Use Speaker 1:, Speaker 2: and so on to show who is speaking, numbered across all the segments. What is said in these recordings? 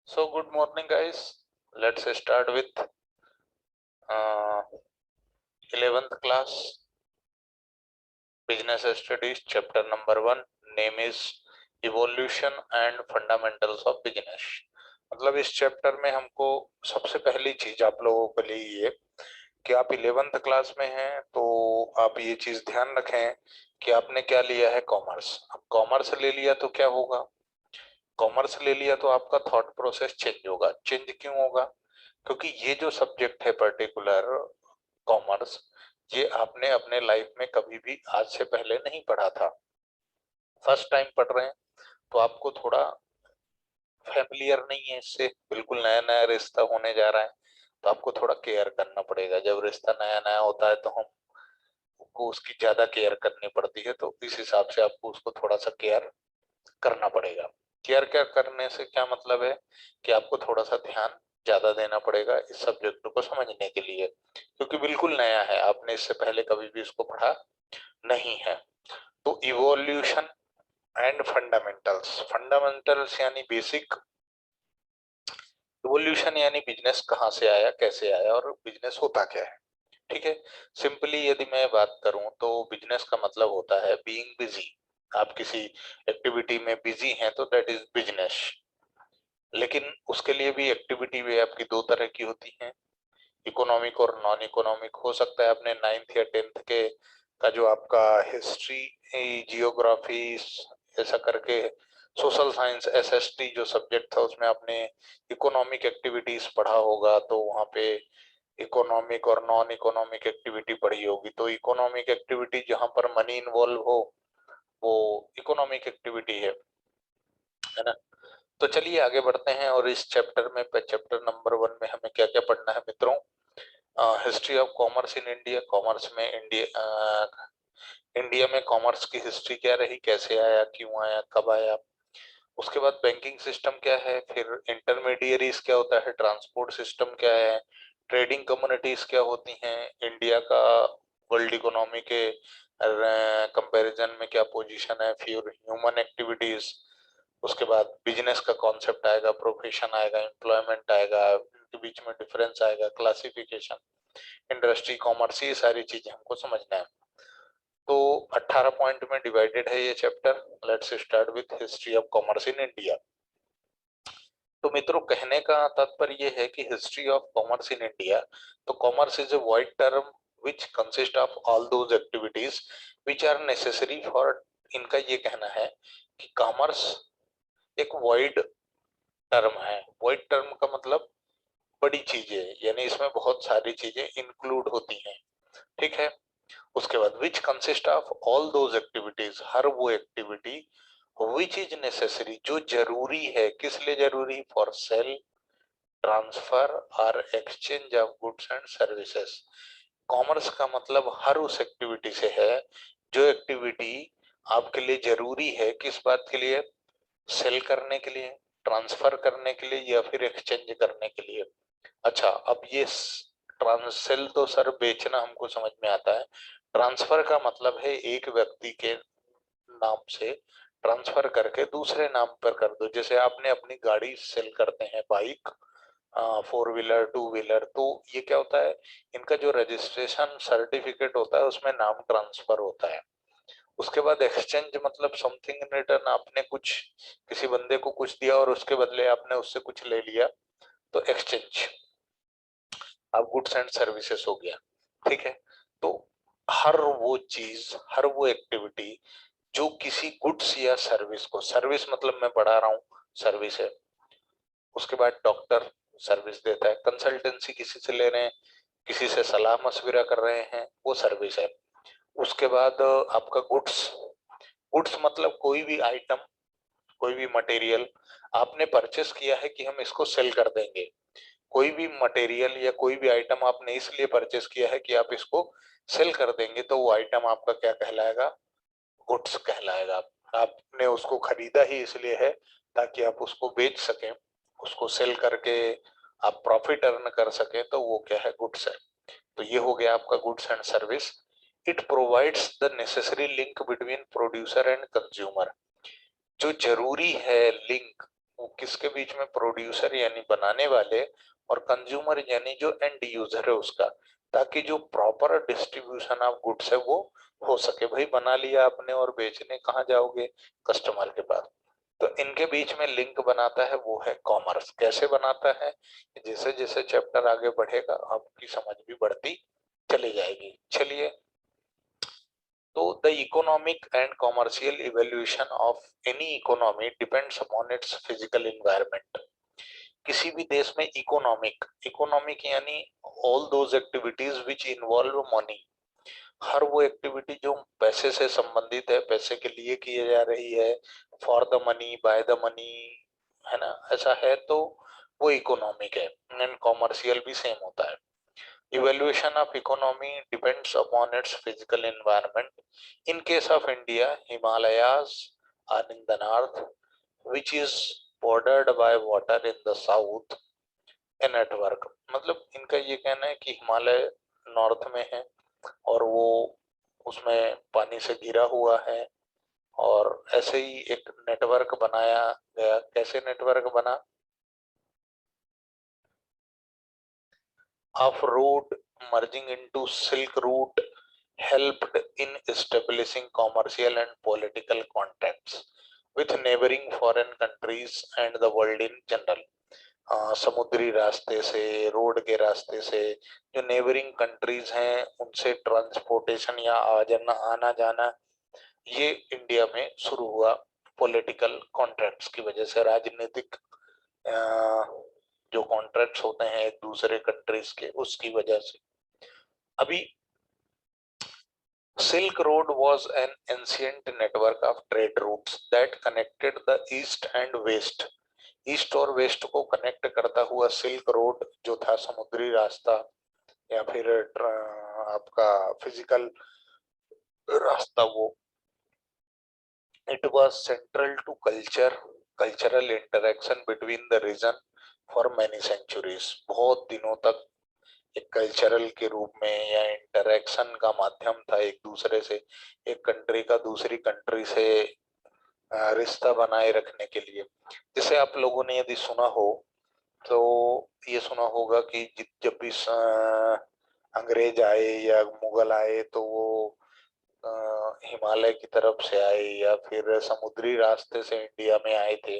Speaker 1: So good morning guys. Let's start with 11th class business studies chapter number 1. Name is evolution and fundamentals of business. मतलब इस chapter में हमको सबसे पहली चीज आप लोगों के लिए ये कि आप 11th क्लास में हैं तो आप ये चीज ध्यान रखें कि आपने क्या लिया है, कॉमर्स। अब कॉमर्स ले लिया तो क्या होगा, कॉमर्स ले लिया तो आपका थॉट प्रोसेस चेंज होगा। चेंज क्यों होगा? क्योंकि ये जो सब्जेक्ट है पर्टिकुलर कॉमर्स, ये आपने अपने लाइफ में कभी भी आज से पहले नहीं पढ़ा था, फर्स्ट टाइम पढ़ रहे हैं, तो आपको थोड़ा फैमिलियर नहीं है इससे, बिल्कुल नया नया रिश्ता होने जा रहा है, तो आपको थोड़ा केयर करना पड़ेगा। जब रिश्ता नया नया होता है तो हमको उसकी ज्यादा केयर करनी पड़ती है, तो इस हिसाब से आपको उसको थोड़ा सा केयर करना पड़ेगा। केयर क्या करने से क्या मतलब है कि आपको थोड़ा सा ध्यान ज्यादा देना पड़ेगा इस सब्जेक्ट को समझने के लिए, क्योंकि बिल्कुल नया है, आपने इससे पहले कभी भी इसको पढ़ा नहीं है। तो इवोल्यूशन एंड फंडामेंटल्स, फंडामेंटल्स यानी बेसिक, इवोल्यूशन यानी बिजनेस कहाँ से आया, कैसे आया और बिजनेस होता क्या है। ठीक है, सिंपली यदि मैं बात करूं तो बिजनेस का मतलब होता है बीइंग बिजी। आप किसी एक्टिविटी में बिजी हैं तो दैट इज बिजनेस। लेकिन उसके लिए भी एक्टिविटी भी आपकी दो तरह की होती हैं, इकोनॉमिक और नॉन इकोनॉमिक। हो सकता है आपने 9th या 10th के का जो आपका हिस्ट्री, जियोग्राफी, ऐसा करके सोशल साइंस एसएसटी जो सब्जेक्ट था उसमें आपने इकोनॉमिक एक्टिविटीज पढ़ा होगा, तो वहाँ पे इकोनॉमिक और नॉन इकोनॉमिक एक्टिविटी पढ़ी होगी। तो इकोनॉमिक एक्टिविटी जहाँ पर मनी इन्वॉल्व हो वो इकोनॉमिक एक्टिविटी है ना। तो चलिए आगे बढ़ते हैं और इस चैप्टर में, चैप्टर नंबर 1 में हमें क्या क्या पढ़ना है मित्रों। History of commerce in India, commerce में इंडिया में कॉमर्स की हिस्ट्री क्या रही, कैसे आया, क्यों आया, कब आया। उसके बाद बैंकिंग सिस्टम क्या है, फिर इंटरमीडियरीज क्या होता है, ट्रांसपोर्ट सिस्टम क्या है, ट्रेडिंग कम्युनिटीज क्या होती हैं, इंडिया का वर्ल्ड इकोनॉमी के कंपैरिजन में क्या पोजीशन है, फिर ह्यूमन एक्टिविटीज। उसके बाद बिजनेस का कॉन्सेप्ट आएगा, प्रोफेशन आएगा, एम्प्लॉयमेंट आएगा, इनके बीच में डिफरेंस आएगा, क्लासिफिकेशन, इंडस्ट्री, कॉमर्स, ये सारी चीजें हमको समझना है। तो 18 पॉइंट में डिवाइडेड है ये चैप्टर। Let's start with history of commerce in India. तो मित्रों कहने का तात्पर्य ये है कि history of commerce in India, तो commerce is a wide term which consist of all those activities which are necessary for, इनका ये कहना है कि कॉमर्स एक वाइड टर्म है। वाइड टर्म का मतलब बड़ी चीजें, यानी इसमें बहुत सारी चीजें इंक्लूड होती हैं। ठीक है, उसके बाद which consist of all those activities, हर वो एक्टिविटी विच इज नेसेसरी, जो जरूरी है, किस लिए जरूरी, फॉर सेल, ट्रांसफर और exchange of goods and services. Commerce का मतलब हर उस एक्टिविटी से है जो एक्टिविटी आपके लिए जरूरी है, किस बात के लिए, सेल करने के लिए, ट्रांसफर करने के लिए या फिर एक्सचेंज करने के लिए। अच्छा, अब ये ट्रांससेल तो सर बेचना हमको समझ में आता है, ट्रांसफर का मतलब है एक व्यक्ति के नाम से ट्रांसफर करके दूसरे नाम पर कर दो। जैसे आपने अपनी गाड़ी सेल करते हैं, बाइक, 4 व्हीलर, 2 व्हीलर, तो ये क्या होता है, इनका जो रजिस्ट्रेशन सर्टिफिकेट होता है उसमें नाम ट्रांसफर होता है। उसके बाद एक्सचेंज मतलब समथिंग इन रिटर्न, आपने कुछ किसी बंदे को कुछ दिया और उसके बदले आपने उससे कुछ ले लिया, तो एक्सचेंज अब गुड्स एंड सर्विसेज हो गया। ठीक है, तो हर वो चीज, हर वो एक्टिविटी जो किसी गुड्स या सर्विस को, सर्विस मतलब मैं बढ़ा रहा हूँ, सर्विस है। उसके बाद डॉक्टर सर्विस देता है, कंसल्टेंसी किसी से ले रहे हैं, किसी से सलाह मशविरा कर रहे हैं, वो सर्विस है। उसके बाद आपका गुड्स, गुड्स मतलब कोई भी आइटम, कोई भी मटेरियल आपने परचेस किया है कि हम इसको सेल कर देंगे। कोई भी मटेरियल या कोई भी आइटम आपने इसलिए परचेस किया है कि आप इसको सेल कर देंगे, तो वो आइटम आपका क्या कहलाएगा, गुड्स कहलाएगा। आपने उसको खरीदा ही इसलिए है ताकि आप उसको बेच सकें, उसको सेल करके आप प्रॉफिट अर्न कर सकें, तो वो क्या है, गुड्स है। तो ये हो गया आपका goods and service. It provides the necessary link between producer and consumer, जो जरूरी है लिंक वो किसके बीच में, प्रोड्यूसर यानी बनाने वाले और कंज्यूमर यानी जो एंड यूजर है उसका, ताकि जो प्रॉपर डिस्ट्रीब्यूशन ऑफ गुड्स है वो हो सके। भाई बना लिया आपने और बेचने कहाँ जाओगे, कस्टमर के पास। तो इनके बीच में लिंक बनाता है वो है कॉमर्स। कैसे बनाता है, जैसे जैसे चैप्टर आगे बढ़ेगा आपकी समझ भी बढ़ती चली जाएगी। चलिए, तो the economic and commercial evaluation of any economy depends upon its physical environment. किसी भी देश में इकोनॉमिक यानी all those activities which involve money, हर वो एक्टिविटी जो पैसे से संबंधित है, पैसे के लिए की जा रही है, for the money, by the money, है ना, ऐसा है तो वो इकोनॉमिक है। एंड कॉमर्शियल भी सेम होता है। Evaluation of economy depends upon its physical environment. In case of India, Himalayas are in the north, which is bordered by water in the south. A network, मतलब इनका ये कहना है कि हिमालय नॉर्थ में है और वो उसमें पानी से घिरा हुआ है, और ऐसे ही एक नेटवर्क बनाया गया। कैसे नेटवर्क बना, of road merging into Silk Route helped in establishing commercial and political contacts with neighboring foreign countries and the world in general. समुद्री रास्ते से, रोड के रास्ते से जो नेबरिंग कंट्रीज हैं उनसे ट्रांसपोर्टेशन या आना जाना ये इंडिया में शुरू हुआ पॉलिटिकल कॉन्ट्रैक्ट्स की वजह से। राजनीतिक जो कॉन्ट्रैक्ट्स होते हैं एक दूसरे कंट्रीज के, उसकी वजह से। अभी Silk Road was an ancient network of trade routes that connected the east and west. East और वेस्ट को कनेक्ट करता हुआ सिल्क रोड जो था, समुद्री रास्ता या फिर आपका फिजिकल रास्ता, वो it was central to cultural interaction between the region for many centuries. बहुत दिनों तक एक कल्चरल के रूप में या इंटरेक्शन का माध्यम था एक दूसरे से, एक कंट्री का दूसरी कंट्री से रिश्ता बनाए रखने के लिए। जैसे आप लोगों ने यदि सुना हो तो ये सुना होगा कि जब भी अंग्रेज आए या मुगल आए तो वो हिमालय की तरफ से आए या फिर समुद्री रास्ते से इंडिया में आए थे।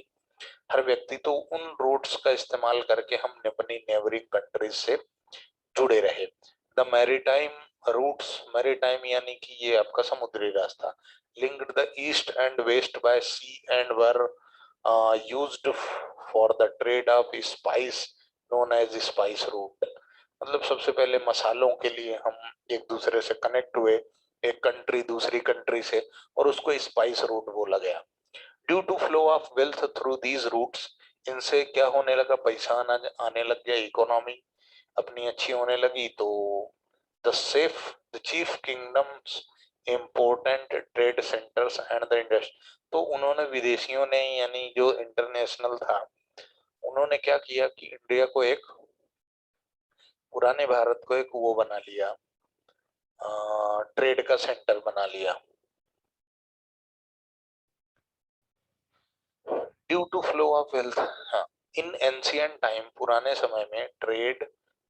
Speaker 1: हर व्यक्ति तो उन रोड्स का इस्तेमाल करके हम अपनी नेबरिंग कंट्रीज से जुड़े रहे। द मैरीटाइम रूट्स, मैरीटाइम यानी कि ये आपका समुद्री रास्ता, linked the east and west by sea and were used for the trade of spice known as spice route. मतलब सबसे पहले मसालों के लिए हम एक दूसरे से कनेक्ट हुए, एक कंट्री दूसरी कंट्री से, और उसको स्पाइस रूट बोला गया। Due to flow of wealth through these routes, इनसे क्या होने लगा, पैसा आने लग गया, इकोनॉमी अपनी अच्छी होने लगी। तो the chief kingdoms important trade centres and the industry, तो उन्होंने विदेशियों ने यानी जो इंटरनेशनल था उन्होंने क्या किया कि इंडिया को एक, पुराने भारत को एक वो बना लिया, ट्रेड का सेंटर बना लिया। Due to flow of wealth, हाँ, इन एंशियंट टाइम, पुराने समय में trade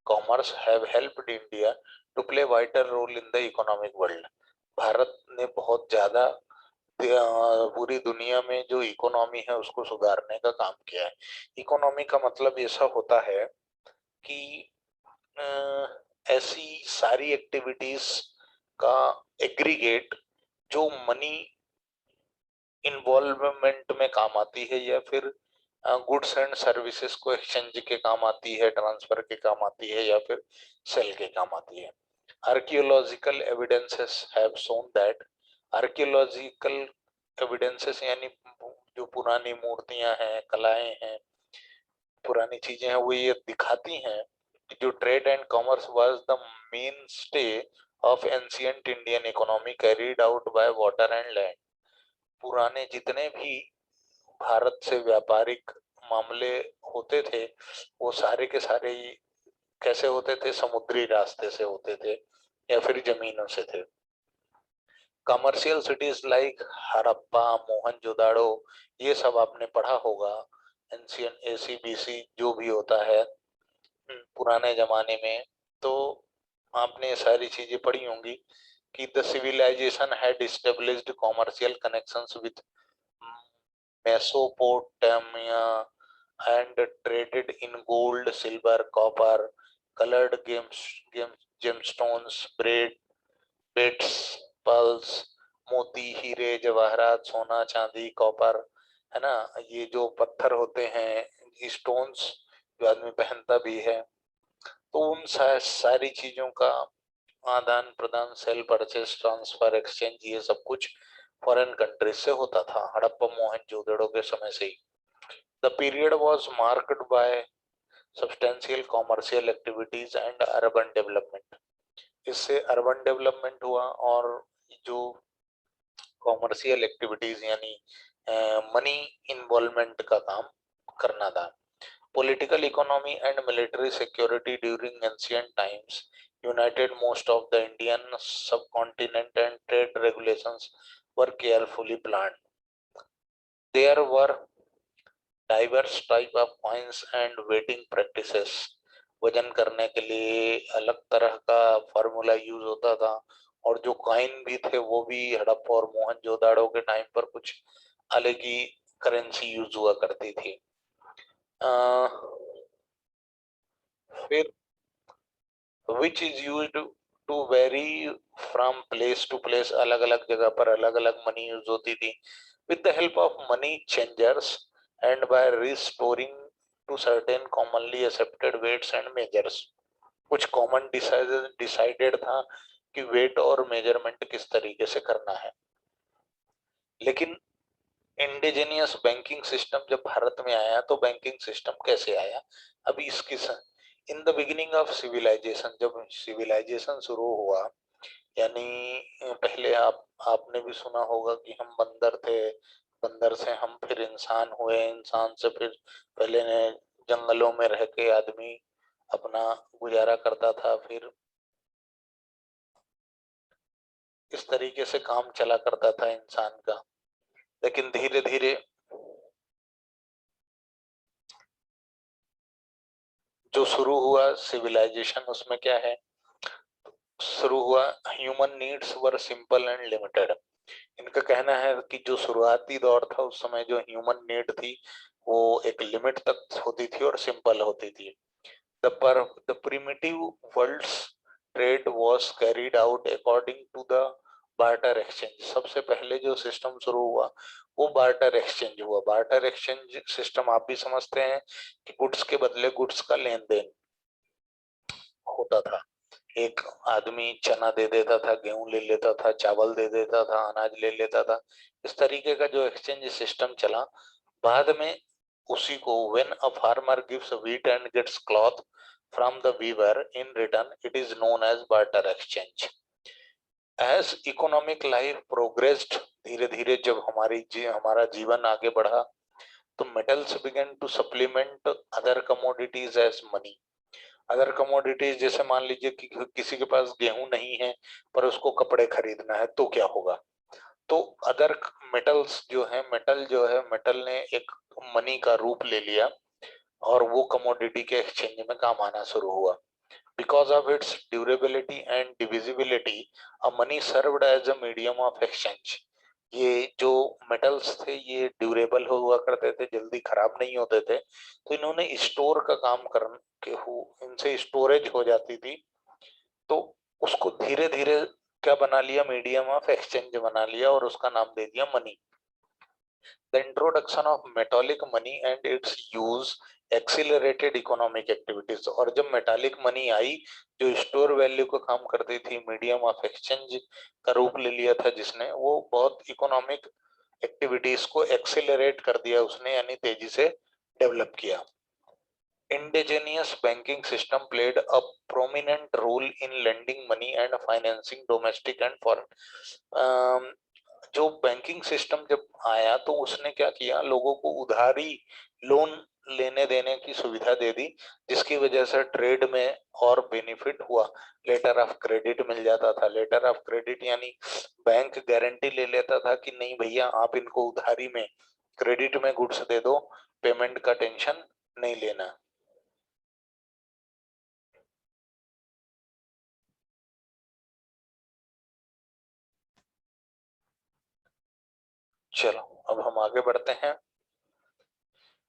Speaker 1: commerce have helped India to play vital role in the economic world. Bharat ने बहुत ज्यादा पूरी दुनिया में जो इकोनॉमी है उसको सुधारने का काम किया है। इकोनॉमी का मतलब ऐसा होता है कि ऐसी सारी एक्टिविटीज का एग्रीगेट जो मनी इन्वॉल्वमेंट में काम आती है या फिर गुड्स एंड सर्विसेज को एक्सचेंज के काम आती है, ट्रांसफर के काम आती है या फिर सेल के काम आती है। Archaeological evidences have shown that, archaeological evidences यानी जो पुरानी मूर्तियां हैं, कलाएं हैं, पुरानी चीजें हैं, वो ये दिखाती हैं कि जो trade and commerce was the main stay of ancient Indian economy carried out by water and land. पुराने जितने भी भारत से व्यापारिक मामले होते थे वो सारे के सारे ही कैसे होते थे, समुद्री रास्ते से होते थे या फिर जमीनों से थे। Commercial cities like Harappa, Mohenjodaro, ये सब आपने पढ़ा होगा एंशियंट एसीबीसी जो भी होता है पुराने जमाने में, तो आपने सारी चीजें पढ़ी होंगी कि the civilisation had established commercial connections with Mesopotamia and traded in gold, silver, copper, colored gemstones, beads, pearls, मोती, हीरे, जवाहरात, सोना, चांदी, कॉपर, है ना, ये जो पत्थर होते हैं, स्टोन्स जो आदमी पहनता भी है, तो उन सारी चीजों का आदान प्रदान, सेल परचेस, ट्रांसफर, एक्सचेंज, ये सब कुछ फॉरेन कंट्रीज से होता था हड़प्पा मोहनजोदड़ो के समय से ही। The period was marked by substantial commercial activities and urban development. इससे अर्बन डेवलपमेंट हुआ और जो कॉमर्शियल एक्टिविटीज यानी मनी इन्वॉल्वमेंट का काम करना था। Political economy and military security during ancient times united most of the Indian subcontinent, and trade regulations were carefully planned. There were diverse type of coins and weighting practices. वजन करने के लिए अलग तरह का फॉर्मूला यूज होता था, और जो कॉइन भी थे वो भी हड़प्पा और मोहनजोदाड़ो के टाइम पर कुछ अलग ही करेंसी यूज हुआ करती थी। फिर which is used to vary from place to place, अलग अलग जगह पर अलग अलग मनी यूज होती थी। with the help of money changers and by restoring to certain commonly accepted weights and measures, कुछ कॉमन डिसाइडेड था कि वेट और मेजरमेंट किस तरीके से करना है। लेकिन इंडिजीनियस बैंकिंग सिस्टम जब भारत में आया तो बैंकिंग सिस्टम कैसे आया, अभी इसकी in the beginning of civilisation, जब सिविलाइजेशन शुरू हुआ, यानी पहले आपने भी सुना होगा कि हम बंदर थे, बंदर से हम फिर इंसान हुए, इंसान से फिर पहले ने जंगलों में रह के आदमी अपना गुजारा करता था, फिर इस तरीके से काम चला करता था इंसान का। लेकिन धीरे धीरे जो शुरू हुआ सिविलाइजेशन, उसमें क्या है, शुरू हुआ human needs were simple and limited. इनका कहना है कि जो शुरुआती दौर था उस समय जो ह्यूमन नीड थी वो एक लिमिट तक होती थी और सिंपल होती थी। The primitive world's trade was carried out according to the barter exchange. सबसे पहले जो सिस्टम शुरू हुआ वो बार्टर एक्सचेंज हुआ। बार्टर एक्सचेंज सिस्टम आप भी समझते हैं कि गुड्स के बदले गुड्स का लेन देन होता था। एक आदमी चना दे देता था, गेहूं ले लेता था, चावल दे देता था, अनाज ले लेता था। इस तरीके का जो एक्सचेंज सिस्टम चला, बाद में उसी को when a farmer gives wheat and gets cloth from the weaver in return, it is known as barter exchange. As economic life progressed, धीरे धीरे जब हमारा जीवन आगे बढ़ा, तो metals began to supplement other commodities as money. Other commodities जैसे मान लीजिए कि किसी के पास गेहूं नहीं है पर उसको कपड़े खरीदना है तो क्या होगा, तो अदर मेटल्स जो है, मेटल ने एक मनी का रूप ले लिया और वो कमोडिटी के एक्सचेंज में काम आना शुरू हुआ। Because of its durability and divisibility, a money served as a medium of exchange. ये जो मेटल्स थे ये ड्यूरेबल हुआ करते थे, जल्दी खराब नहीं होते थे, तो इन्होंने स्टोर का काम करके इनसे स्टोरेज हो जाती थी, तो उसको धीरे धीरे क्या बना लिया, मीडियम ऑफ एक्सचेंज बना लिया और उसका नाम दे दिया money. The introduction of metallic money and it's use accelerated economic activities. और जब मेटालिक मनी आई जो स्टोर वैल्यू का काम करती थी, मीडियम ऑफ एक्सचेंज का रूप ले लिया था जिसने, वो बहुत इकोनॉमिक एक्टिविटीज को एक्सिलरेट कर दिया उसने, यानी तेजी से डेवलप किया। Indigenous banking system played a prominent role in lending money and financing domestic and foreign। जो बैंकिंग सिस्टम जब आया तो उसने क्या किया, लोगों को उधारी लोन लेने देने की सुविधा दे दी, जिसकी वजह से ट्रेड में और बेनिफिट हुआ। लेटर ऑफ क्रेडिट मिल जाता था। लेटर ऑफ क्रेडिट यानी बैंक गारंटी ले लेता था कि नहीं भैया आप इनको उधारी में क्रेडिट में गुड्स दे दो, पेमेंट का टेंशन नहीं लेना। चलो अब हम आगे बढ़ते हैं।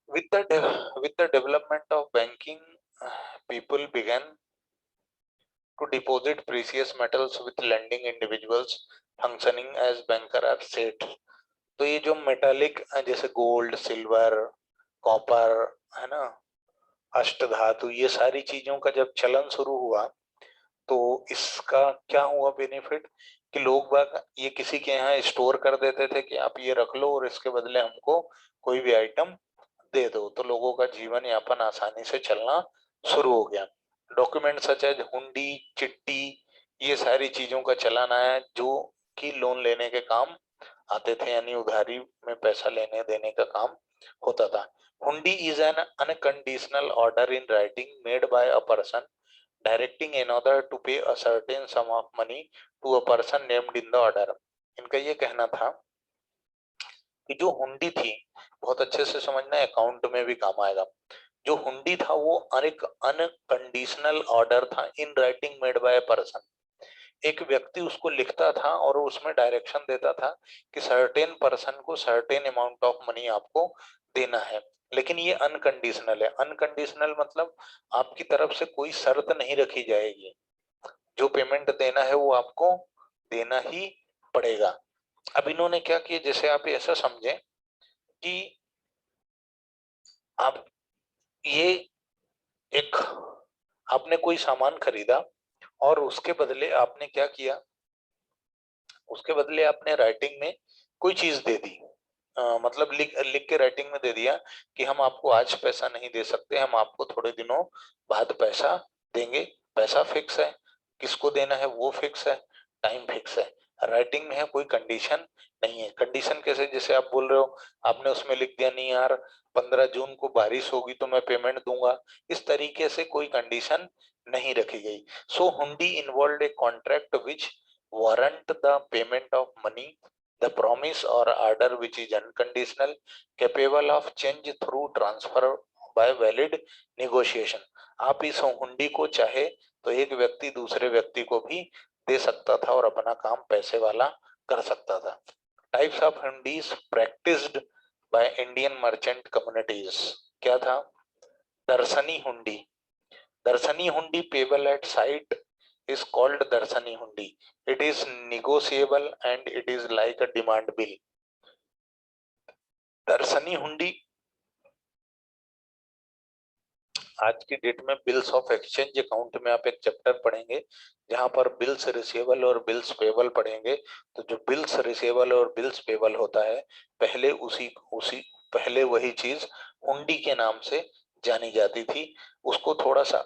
Speaker 1: With the development of banking, people began to deposit precious metals with lending individuals functioning as banker or सेठ। तो ये जो मेटालिक जैसे गोल्ड, सिल्वर, कॉपर, है ना, अष्टधातु, ये सारी चीजों का जब चलन शुरू हुआ तो इसका क्या हुआ बेनिफिट कि लोग बाग ये किसी के यहाँ स्टोर कर देते थे कि आप ये रख लो और इसके बदले हमको कोई भी आइटम दे दो, तो लोगों का जीवन यापन आसानी से चलना शुरू हो गया। डॉक्यूमेंट सच एज हुंडी, चिट्ठी, ये सारी चीजों का चलन आया जो कि लोन लेने के काम आते थे, यानी उधारी में पैसा लेने देने का काम होता था। हुंडी is an unconditional order in writing made by a person directing another to pay a certain sum of money to a person named in the order। इनका ये कहना था कि जो हुंडी थी, बहुत अच्छे से समझना, अकाउंट में भी काम आएगा। जो हुंडी था वो एक अनकंडीशनल ऑर्डर था in writing made by a person. एक व्यक्ति उसको लिखता था और उसमें डायरेक्शन देता था कि सर्टेन पर्सन को सर्टेन अमाउंट ऑफ मनी आपको देना है, लेकिन ये अनकंडीशनल है। अनकंडीशनल मतलब आपकी तरफ से कोई शर्त नहीं रखी जाएगी, जो पेमेंट देना है वो आपको देना ही पड़ेगा। अब इन्होंने क्या किया, जैसे आप ऐसा समझें कि आप ये एक आपने कोई सामान खरीदा और उसके बदले आपने क्या किया, उसके बदले आपने राइटिंग में कोई चीज दे दी। मतलब लिख लिख के राइटिंग में दे दिया कि हम आपको आज पैसा नहीं दे सकते, हम आपको थोड़े दिनों बाद पैसा देंगे। पैसा फिक्स है, किसको देना है वो फिक्स है, टाइम फिक्स है। राइटिंग में है, कोई कंडीशन नहीं है। कंडीशन कैसे, जैसे आप बोल रहे हो, आपने उसमें लिख दिया नहीं यार 15 जून को बारिश होगी तो मैं पेमेंट दूंगा, इस तरीके से कोई कंडीशन नहीं रखी गई। सो हुंडी involve a contract which warrant the payment of money, the promise or order which is unconditional, capable of change through transfer by valid negotiation। आप इस हुंडी को चाहे तो एक व्यक्ति दूसरे व्यक्ति को भी दे सकता था और अपना काम पैसे वाला कर सकता था। Types of hundis practised by Indian merchant communities, क्या था? दर्शनी हुंडी। दर्शनी हुंडी payable eight site is called दर्शनी हुंडी। It is negotiable and it is like a demand bill। दर्शनी हुंडी आज की डेट में बिल्स ऑफ एक्सचेंज अकाउंट में आप एक चैप्टर पढ़ेंगे जहां पर बिल्स रिसीवेबल और बिल्स पेबल पढ़ेंगे। तो जो बिल्स रिसीवेबल और बिल्स पेबल होता है, पहले उसी उसी पहले वही चीज हुंडी के नाम से जानी जाती थी, उसको थोड़ा सा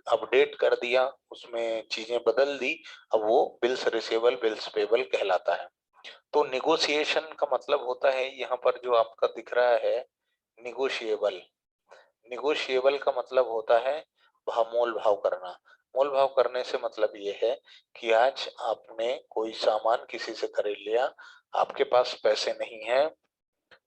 Speaker 1: अपडेट कर दिया, उसमें चीजें बदल दी, अब वो बिल्स रिसीवेबल बिल्स पेबल कहलाता है। तो निगोशिएशन का मतलब होता है, यहाँ पर जो आपका दिख रहा है निगोशिएबल, निगोशिएबल का मतलब होता है मोल भाव करना। मोल भाव करने से मतलब ये है कि आज आपने कोई सामान किसी से खरीद लिया, आपके पास पैसे नहीं है,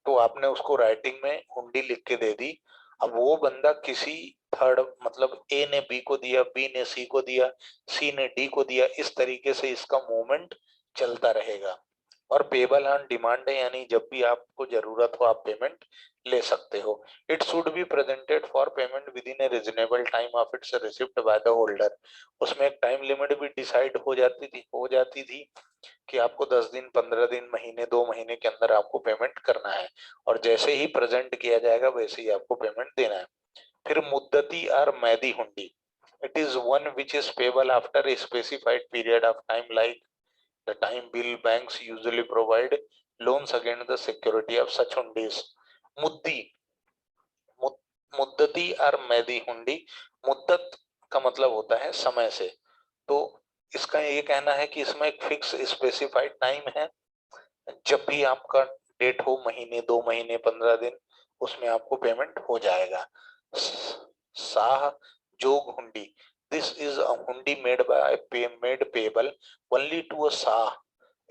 Speaker 1: तो आपने उसको राइटिंग में हुंडी लिख के दे दी। अब वो बंदा किसी थर्ड, मतलब ए ने बी को दिया, बी ने सी को दिया, सी ने डी को दिया, इस तरीके से इसका मूवमेंट चलता रहेगा। और पेबल ऑन डिमांड है, यानी जब भी आपको जरूरत हो आप पेमेंट ले सकते हो। It should be presented for payment with in A reasonable time of its receipt by the holder. उसमें एक टाइम लिमिट भी डिसाइड हो जाती थी कि आपको 10 दिन, 15 दिन, महीने, 2 महीने के अंदर आपको पेमेंट करना है, और जैसे ही प्रेजेंट किया जाएगा वैसे ही आपको पेमेंट देना है। फिर मुद्दती और मैदी hundi. It is one which is payable after a specified period of time like the time bill. Banks usually provide loans against the security of such hundis. मुद्दी, मुद्दती और मैदी हुंडी। मुद्दत का मतलब होता है समय से, तो इसका ये कहना है कि इसमें एक फिक्स स्पेसिफाइड टाइम है, जब भी आपका डेट हो, महीने, 2 महीने, 15 दिन, उसमें आपको पेमेंट हो जाएगा। साह जोग हुंडी। This is a hundi made by made payable only to a sah,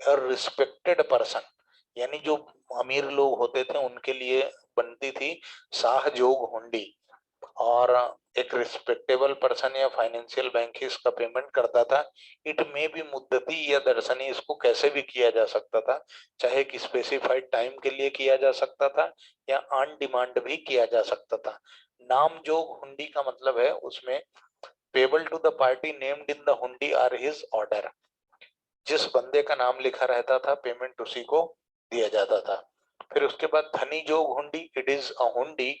Speaker 1: a respected person. यानी जो अमीर लोग होते थे उनके लिए बनती थी शाहजोग हुंडी, और एक रिस्पेक्टेबल पर्सन या फाइनेंशियल बैंक इसका पेमेंट करता था। इट में भी मुद्दती या दर्शनी, इसको कैसे भी किया जा सकता था, चाहे एक स्पेसिफाइड टाइम के लिए किया जा सकता था या ऑन डिमांड भी किया जा सकता था। नामजोग हुंडी का मतलब है उसमें payable to the party named in the hundi or his order, जिस बंदे का नाम लिखा रहता था पेमेंट उसी को दिया जाता था। फिर उसके बाद धनी जोग हुंडी, इट इज अ हुंडी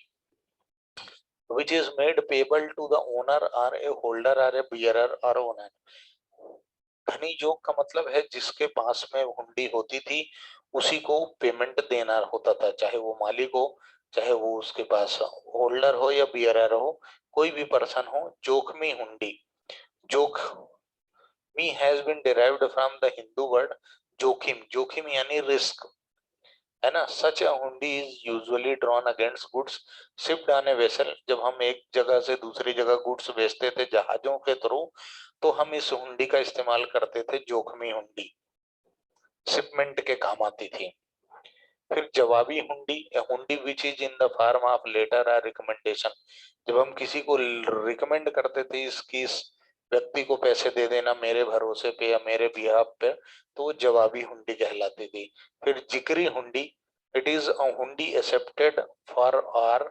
Speaker 1: which is made payable to the owner or a holder or a bearer or owner। धनी जोग का मतलब है जिसके पास में हुंडी होती थी उसी को पेमेंट देना होता था, चाहे वो मालिक हो, चाहे वो उसके पास होल्डर हो या बियरर हो, कोई भी पर्सन हो। जोखमी हुंडी, जोखमी has been derived from the Hindu word जोखिम, जोखिम यानी रिस्क, है ना। Such a hundi is usually drawn against goods shipped on a vessel. जब हम एक जगह से दूसरी जगह गुड्स बेचते थे जहाजों के थ्रू, तो हम इस हुंडी का इस्तेमाल करते थे, जोखमी हुंडी, शिपमेंट के काम आती थी। फिर जवाबी हुंडी, hundi which is in the form of letter और रिकमेंडेशन। जब हम किसी को रिकमेंड करते थे इसकी इस व्यक्ति को पैसे दे देना मेरे भरोसे पे या मेरे बिहाफ पे, तो वो जवाबी हुंडी कहलाती थी। फिर जिक्री हुंडी, it is a hundi accepted for or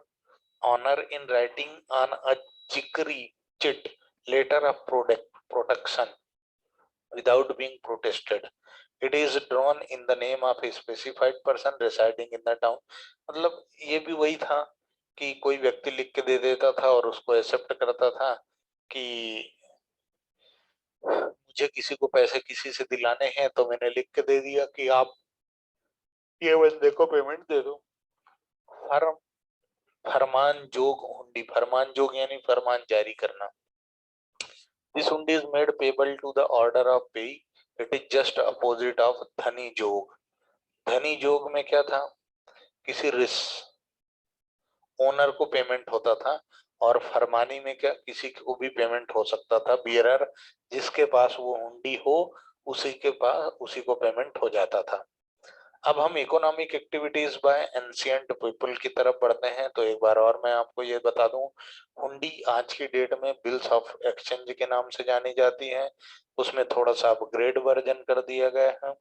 Speaker 1: honour in writing on a जिक्री chit letter of protection without being protested। It is drawn in the name of a specified person residing in the town। मतलब ये भी वही था कि कोई व्यक्ति लिख के दे देता था और उसको एक्सेप्ट करता था कि मुझे किसी को पैसे किसी से दिलाने हैं, तो मैंने लिख के दे दिया कि आप ये बंदे को पेमेंट दे दो। फर्म फरमान जोग हुंडी, फरमान जोग यानी फरमान जारी करना। This hundi is made payable to the order of pay। It is just opposite of धनी जोग। धनी जोग में क्या था, किसी ओनर को पेमेंट होता था, और फरमानी में क्या, किसी को भी पेमेंट हो सकता था, बियरर जिसके पास वो हुंडी हो उसी के पास उसी को पेमेंट हो जाता था। अब हम economic activities by ancient people की तरफ बढ़ते हैं। तो एक बार और मैं आपको ये बता दूं, हुंडी आज की डेट में बिल्स ऑफ एक्सचेंज के नाम से जानी जाती है। उसमें थोड़ा सा अपग्रेड वर्जन कर दिया गया है,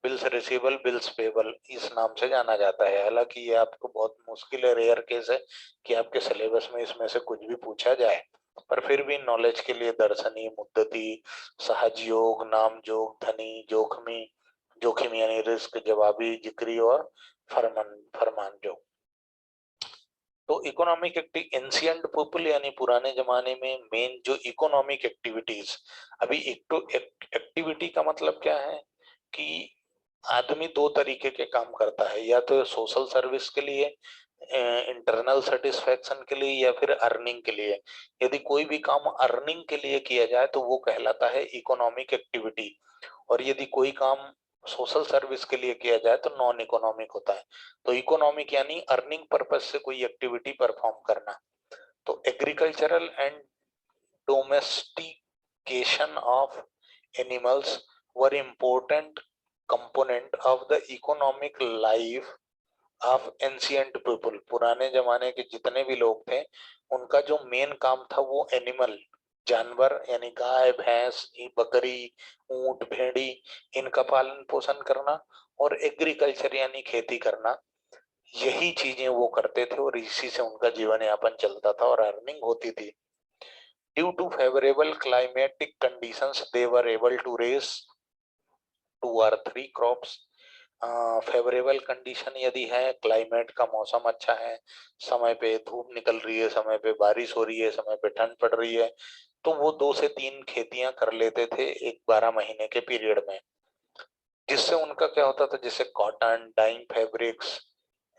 Speaker 1: बिल्स रिसीवेबल, बिल्स पेबल, इस नाम से जाना जाता है। हालांकि ये आपको बहुत मुश्किल है, रेयर केस है कि आपके सिलेबस में इसमें से कुछ भी पूछा जाए, पर फिर भी नॉलेज के लिए दर्शनी, मुद्दती, सहजयोग, नामजोग, धनी, जोखमी, जोखिम यानी रिस्क, जवाबी, जिक्री और फरमान जो। तो इकोनॉमिक एंशिएंट पीपल यानी पुराने जमाने में मेन जो इकोनॉमिक एक्टिविटीज, अभी एक्टिविटी का मतलब क्या है कि आदमी दो तरीके के काम करता है, या तो सोशल सर्विस के लिए, इंटरनल सेटिस्फेक्शन के लिए, या फिर अर्निंग के लिए। यदि कोई भी काम अर्निंग के लिए किया जाए तो वो कहलाता है इकोनॉमिक एक्टिविटी, और यदि कोई काम सोशल सर्विस के लिए किया जाए तो नॉन इकोनॉमिक होता है। तो इकोनॉमिक यानी अर्निंग पर्पज से कोई एक्टिविटी परफॉर्म करना। तो agricultural and domestication of animals were important component of the economic life of ancient people. पुराने जमाने के जितने भी लोग थे उनका जो मेन काम था वो एनिमल, जानवर यानी गाय, भैंस, बकरी, ऊंट, भेड़ी, इनका पालन पोषण करना, और एग्रीकल्चर यानी खेती करना। यही चीजें वो करते थे और इसी से उनका जीवन यापन चलता था और अर्निंग होती थी। Due to favourable climatic conditions they were able to raise 2 or 3 crops. Favourable condition यदि है, क्लाइमेट का मौसम अच्छा है, समय पे धूप निकल रही है, समय पे बारिश हो रही है, समय पे ठंड पड़ रही है, तो वो 2 से 3 खेतियां कर लेते थे एक 12 महीने के पीरियड में। जिससे उनका क्या होता था, जैसे cotton, dyeing fabrics,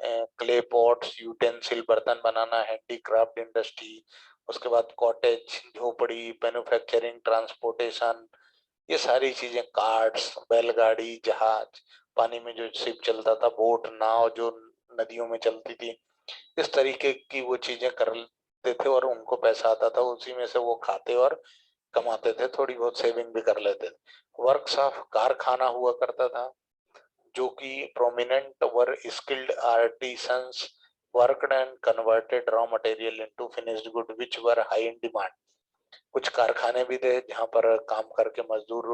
Speaker 1: clay pots, utensil, बर्तन बनाना, हैंडीक्राफ्ट इंडस्ट्री, उसके बाद कॉटेज, झोपड़ी, मैन्युफैक्चरिंग, ट्रांसपोर्टेशन, ये सारी चीजें, कार्ड्स, बैलगाड़ी, जहाज, पानी में जो शिप चलता था, बोट, नाव जो नदियों में चलती थी, इस तरीके की वो चीजें करते थे और उनको पैसा आता था, उसी में से वो खाते और कमाते थे, थोड़ी बहुत सेविंग भी कर लेते थे। वर्कशॉप, कारखाना हुआ करता था, जो कि prominent were skilled artisans worked and converted raw material into finished good which were high in demand. कुछ कारखाने भी थे जहां पर काम करके मजदूर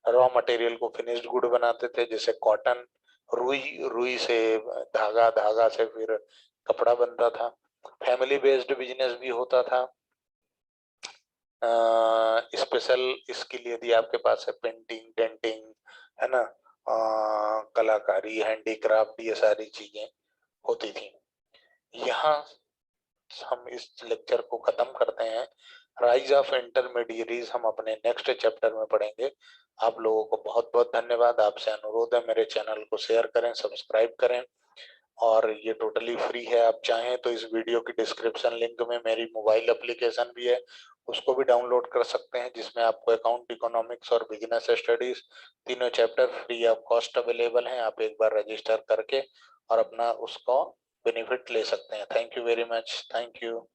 Speaker 1: रॉ मटेरियल को फिनिश्ड गुड बनाते थे, जैसे कॉटन, रुई, रुई से धागा, धागा से फिर कपड़ा बनता था। फैमिली बेस्ड बिजनेस भी होता था। स्पेशल स्किल यदि आपके पास है, पेंटिंग, डेंटिंग, है ना, कलाकारी, हैंडीक्राफ्ट, ये सारी चीजें होती थी। यहाँ हम इस लेक्चर को खत्म करते हैं। राइज ऑफ इंटरमीडिएरीज हम अपने नेक्स्ट चैप्टर में पढ़ेंगे। आप लोगों को बहुत बहुत धन्यवाद। आपसे अनुरोध है मेरे चैनल को शेयर करें, सब्सक्राइब करें, और ये टोटली फ्री है। आप चाहें तो इस वीडियो की डिस्क्रिप्शन लिंक में मेरी मोबाइल एप्लीकेशन भी है, उसको भी डाउनलोड कर सकते हैं, जिसमें आपको अकाउंट, इकोनॉमिक्स और बिजनेस स्टडीज तीनों chapter free of cost available हैं। आप एक बार रजिस्टर करके और अपना उसको बेनिफिट ले सकते हैं। Thank you very much. Thank you.